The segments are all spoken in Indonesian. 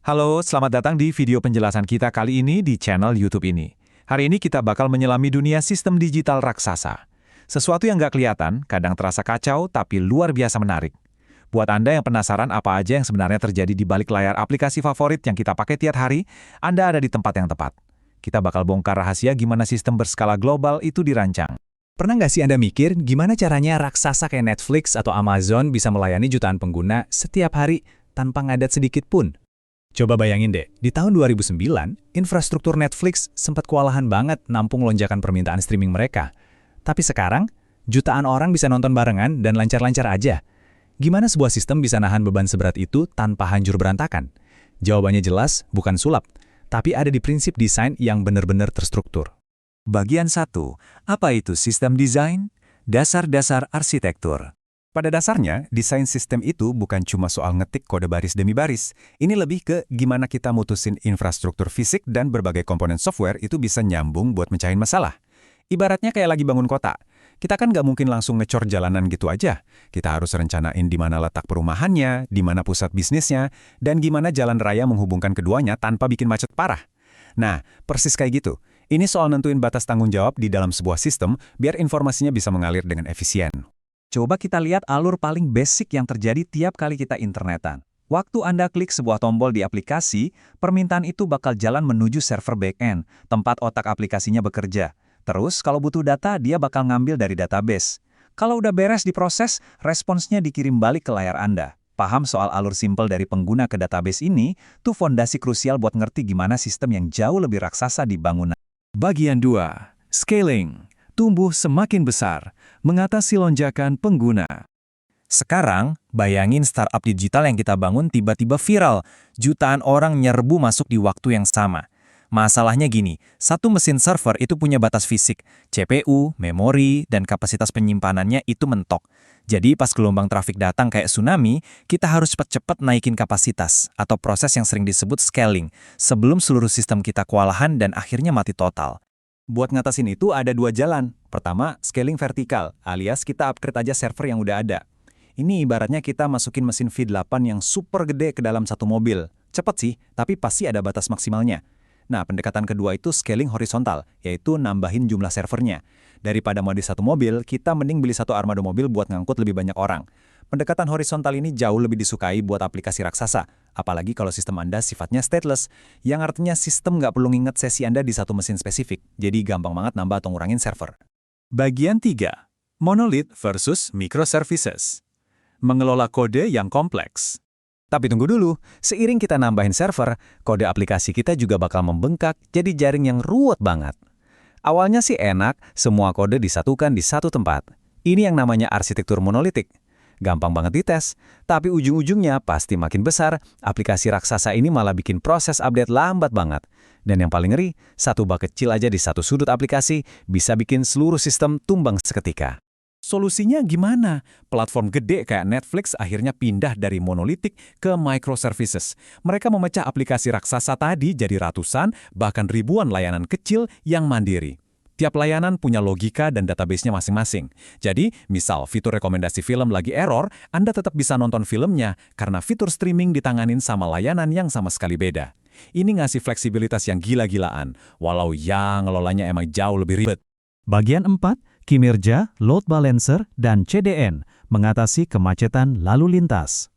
Halo, selamat datang di video penjelasan kita kali ini di channel YouTube ini. Hari ini kita bakal menyelami dunia sistem digital raksasa. Sesuatu yang nggak kelihatan, kadang terasa kacau, tapi luar biasa menarik. Buat Anda yang penasaran apa aja yang sebenarnya terjadi di balik layar aplikasi favorit yang kita pakai tiap hari, Anda ada di tempat yang tepat. Kita bakal bongkar rahasia gimana sistem berskala global itu dirancang. Pernah nggak sih Anda mikir gimana caranya raksasa kayak Netflix atau Amazon bisa melayani jutaan pengguna setiap hari tanpa ngadat sedikit pun? Coba bayangin deh, di tahun 2009, infrastruktur Netflix sempat kewalahan banget nampung lonjakan permintaan streaming mereka. Tapi sekarang, jutaan orang bisa nonton barengan dan lancar-lancar aja. Gimana sebuah sistem bisa nahan beban seberat itu tanpa hancur berantakan? Jawabannya jelas, bukan sulap, tapi ada di prinsip desain yang benar-benar terstruktur. Bagian 1. Apa itu sistem desain? Dasar-dasar arsitektur. Pada dasarnya, desain sistem itu bukan cuma soal ngetik kode baris demi baris. Ini lebih ke gimana kita mutusin infrastruktur fisik dan berbagai komponen software itu bisa nyambung buat mecahin masalah. Ibaratnya kayak lagi bangun kota. Kita kan nggak mungkin langsung ngecor jalanan gitu aja. Kita harus rencanain di mana letak perumahannya, di mana pusat bisnisnya, dan gimana jalan raya menghubungkan keduanya tanpa bikin macet parah. Nah, persis kayak gitu. Ini soal nentuin batas tanggung jawab di dalam sebuah sistem biar informasinya bisa mengalir dengan efisien. Coba kita lihat alur paling basic yang terjadi tiap kali kita internetan. Waktu Anda klik sebuah tombol di aplikasi, permintaan itu bakal jalan menuju server backend, tempat otak aplikasinya bekerja. Terus, kalau butuh data, dia bakal ngambil dari database. Kalau udah beres diproses, responsnya dikirim balik ke layar Anda. Paham soal alur simpel dari pengguna ke database ini, tuh fondasi krusial buat ngerti gimana sistem yang jauh lebih raksasa dibangun. Bagian 2. Scaling. Tumbuh semakin besar, mengatasi lonjakan pengguna. Sekarang, bayangin startup digital yang kita bangun tiba-tiba viral. Jutaan orang nyerbu masuk di waktu yang sama. Masalahnya gini, satu mesin server itu punya batas fisik, CPU, memori, dan kapasitas penyimpanannya itu mentok. Jadi pas gelombang trafik datang kayak tsunami, kita harus cepat-cepat naikin kapasitas, atau proses yang sering disebut scaling, sebelum seluruh sistem kita kewalahan dan akhirnya mati total. Buat ngatasin itu ada dua jalan. Pertama, scaling vertikal, alias kita upgrade aja server yang udah ada. Ini ibaratnya kita masukin mesin V8 yang super gede ke dalam satu mobil. Cepet sih, tapi pasti ada batas maksimalnya. Nah, pendekatan kedua itu scaling horizontal, yaitu nambahin jumlah servernya. Daripada mode satu mobil, kita mending beli satu armada mobil buat ngangkut lebih banyak orang. Pendekatan horizontal ini jauh lebih disukai buat aplikasi raksasa, apalagi kalau sistem Anda sifatnya stateless, yang artinya sistem nggak perlu nginget sesi Anda di satu mesin spesifik, jadi gampang banget nambah atau ngurangin server. Bagian 3. Monolith versus microservices. Mengelola kode yang kompleks. Tapi tunggu dulu, seiring kita nambahin server, kode aplikasi kita juga bakal membengkak jadi jaring yang ruwet banget. Awalnya sih enak, semua kode disatukan di satu tempat. Ini yang namanya arsitektur monolitik. Gampang banget dites, tapi ujung-ujungnya pasti makin besar, aplikasi raksasa ini malah bikin proses update lambat banget. Dan yang paling ngeri, satu bug kecil aja di satu sudut aplikasi bisa bikin seluruh sistem tumbang seketika. Solusinya gimana? Platform gede kayak Netflix akhirnya pindah dari monolitik ke microservices. Mereka memecah aplikasi raksasa tadi jadi ratusan, bahkan ribuan layanan kecil yang mandiri. Tiap layanan punya logika dan database-nya masing-masing. Jadi, misal fitur rekomendasi film lagi error, Anda tetap bisa nonton filmnya karena fitur streaming ditanganin sama layanan yang sama sekali beda. Ini ngasih fleksibilitas yang gila-gilaan, walau yang ngelolanya emang jauh lebih ribet. Bagian 4, kinerja, load balancer, dan CDN, mengatasi kemacetan lalu lintas.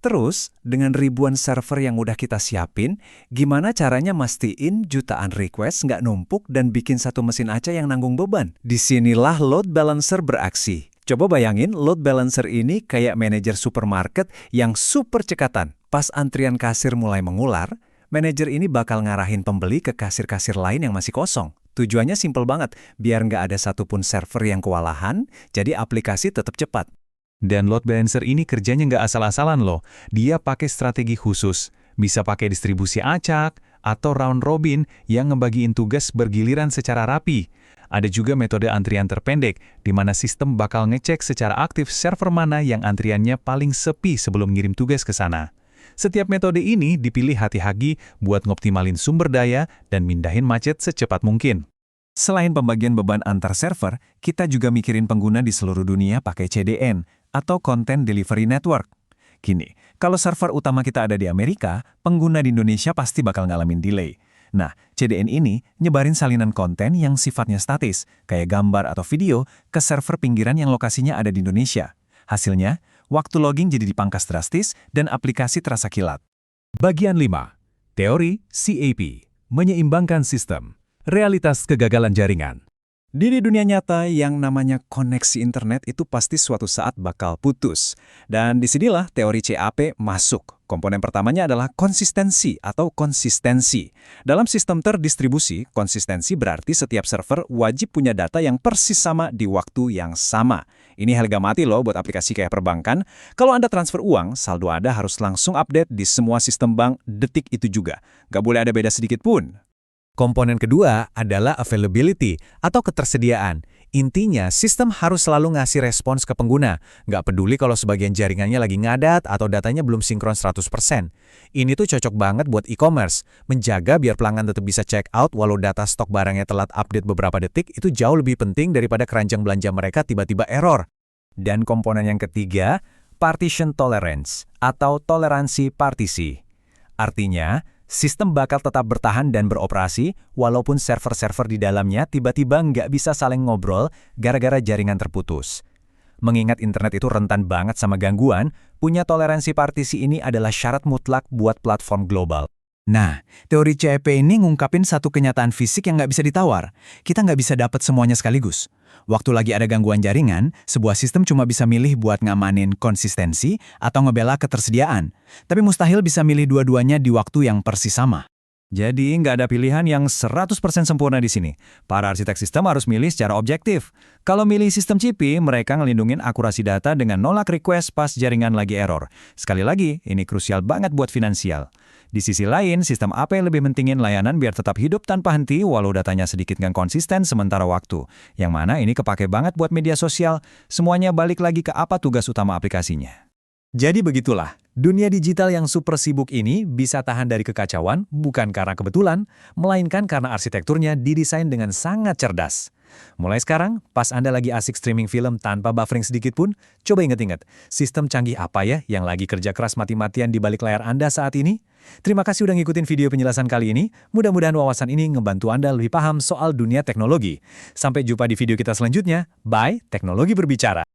Terus, dengan ribuan server yang udah kita siapin, gimana caranya mastiin jutaan request nggak numpuk dan bikin satu mesin aja yang nanggung beban? Disinilah load balancer beraksi. Coba bayangin load balancer ini kayak manajer supermarket yang super cekatan. Pas antrian kasir mulai mengular, manajer ini bakal ngarahin pembeli ke kasir-kasir lain yang masih kosong. Tujuannya simpel banget, biar nggak ada satupun server yang kewalahan, jadi aplikasi tetap cepat. Dan load balancer ini kerjanya nggak asal-asalan loh. Dia pakai strategi khusus. Bisa pakai distribusi acak atau round robin yang ngebagiin tugas bergiliran secara rapi. Ada juga metode antrian terpendek, di mana sistem bakal ngecek secara aktif server mana yang antriannya paling sepi sebelum ngirim tugas ke sana. Setiap metode ini dipilih hati-hati buat ngoptimalin sumber daya dan mindahin macet secepat mungkin. Selain pembagian beban antar server, kita juga mikirin pengguna di seluruh dunia pakai CDN, atau Content Delivery Network. Gini, kalau server utama kita ada di Amerika, pengguna di Indonesia pasti bakal ngalamin delay. Nah, CDN ini nyebarin salinan konten yang sifatnya statis, kayak gambar atau video, ke server pinggiran yang lokasinya ada di Indonesia. Hasilnya, waktu logging jadi dipangkas drastis dan aplikasi terasa kilat. Bagian 5. Teori CAP. Menyeimbangkan sistem. Realitas kegagalan jaringan. Di dunia nyata, yang namanya koneksi internet itu pasti suatu saat bakal putus. Dan disinilah teori CAP masuk. Komponen pertamanya adalah konsistensi atau konsistensi. Dalam sistem terdistribusi, konsistensi berarti setiap server wajib punya data yang persis sama di waktu yang sama. Ini harga mati loh buat aplikasi kayak perbankan. Kalau Anda transfer uang, saldo Anda harus langsung update di semua sistem bank detik itu juga. Nggak boleh ada beda sedikit pun. Komponen kedua adalah availability atau ketersediaan. Intinya, sistem harus selalu ngasih respons ke pengguna. Nggak peduli kalau sebagian jaringannya lagi ngadat atau datanya belum sinkron 100%. Ini tuh cocok banget buat e-commerce. Menjaga biar pelanggan tetap bisa check out walau data stok barangnya telat update beberapa detik itu jauh lebih penting daripada keranjang belanja mereka tiba-tiba error. Dan komponen yang ketiga, partition tolerance atau toleransi partisi. Artinya, sistem bakal tetap bertahan dan beroperasi walaupun server-server di dalamnya tiba-tiba nggak bisa saling ngobrol gara-gara jaringan terputus. Mengingat internet itu rentan banget sama gangguan, punya toleransi partisi ini adalah syarat mutlak buat platform global. Nah, teori CAP ini ngungkapin satu kenyataan fisik yang nggak bisa ditawar. Kita nggak bisa dapat semuanya sekaligus. Waktu lagi ada gangguan jaringan, sebuah sistem cuma bisa milih buat ngamanin konsistensi atau ngebela ketersediaan. Tapi mustahil bisa milih dua-duanya di waktu yang persis sama. Jadi nggak ada pilihan yang 100% sempurna di sini. Para arsitek sistem harus milih secara objektif. Kalau milih sistem CP, mereka ngelindungin akurasi data dengan nolak request pas jaringan lagi error. Sekali lagi, ini krusial banget buat finansial. Di sisi lain, sistem AP lebih mentingin layanan biar tetap hidup tanpa henti walau datanya sedikit nggak konsisten sementara waktu. Yang mana ini kepake banget buat media sosial, semuanya balik lagi ke apa tugas utama aplikasinya. Jadi begitulah, dunia digital yang super sibuk ini bisa tahan dari kekacauan bukan karena kebetulan, melainkan karena arsitekturnya didesain dengan sangat cerdas. Mulai sekarang, pas Anda lagi asik streaming film tanpa buffering sedikit pun, coba inget-inget, sistem canggih apa ya yang lagi kerja keras mati-matian di balik layar Anda saat ini? Terima kasih udah ngikutin video penjelasan kali ini. Mudah-mudahan wawasan ini ngebantu Anda lebih paham soal dunia teknologi. Sampai jumpa di video kita selanjutnya. Bye, teknologi berbicara.